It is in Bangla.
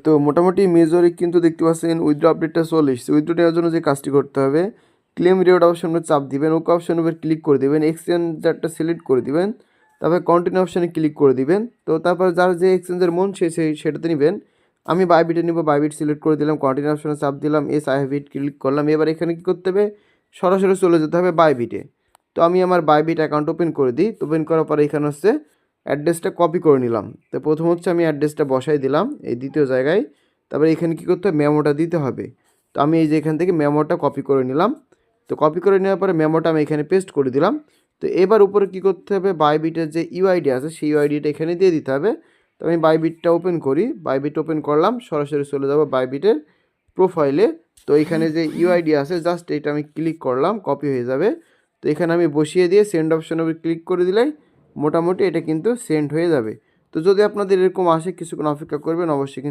তো মোটামুটি মেজরে কিন্তু দেখতে পাচ্ছেন উইথড্র আপডেটটা চলে এসেছে। উইথড্র নেওয়ার জন্য যে কাজটি করতে হবে, ক্লেম রিওয়ার্ড অপশনে চাপ দিবেন, ওকে অপশনের উপর ক্লিক করে দিবেন, এক্সচেঞ্জারটা সিলেক্ট করে দিবেন, তারপরে কন্টিনিউ অপশনে ক্লিক করে দিবেন। তো তারপর যার যে এক্সচেঞ্জের মন সেটাতে নেবেন। আমি বাইবিটে নিব, বাইবিট সিলেক্ট করে দিলাম, কন্টিনিউ অপশনে চাপ দিলাম, S I have it click করলাম। এবার এখানে কী করতে হবে, সরাসরি চলে যেতে হবে বাইবিটে। তো আমি আমার বাইবিট অ্যাকাউন্ট ওপেন করে দিই। ওপেন করার পরে এখানে হচ্ছে অ্যাড্রেসটা কপি করে নিলাম। তো প্রথম হচ্ছে আমি অ্যাড্রেসটা বসাই দিলাম এই দ্বিতীয় জায়গায়। তারপরে এখানে কী করতে হবে, মেমোটা দিতে হবে। তো আমি এই যে এখান থেকে মেমোটা কপি করে নিলাম। তো কপি করে নেওয়ার পরে মেমোটা আমি এখানে পেস্ট করে দিলাম। তো এবার উপরে কী করতে হবে, বাইবিটের যে ইউআইডি আছে সেই ইউআইডিটা এখানে দিয়ে দিতে হবে। তো আমি বাইবিটটা ওপেন করি, বাইবিট ওপেন করলাম, সরাসরি চলে যাব বাইবিটের প্রোফাইলে। তো এখানে যে ইউআইডি আছে জাস্ট এটা আমি ক্লিক করলাম, কপি হয়ে যাবে। তো এখানে আমি বসিয়ে দিয়ে সেন্ড অপশনের উপর ক্লিক করে দিলেই মোটামুটি এটা কিন্তু সেন্ড হয়ে যাবে। তো যদি আপনাদের এরকম আসে কিছুক্ষণ অপেক্ষা করবেন অবশ্যই।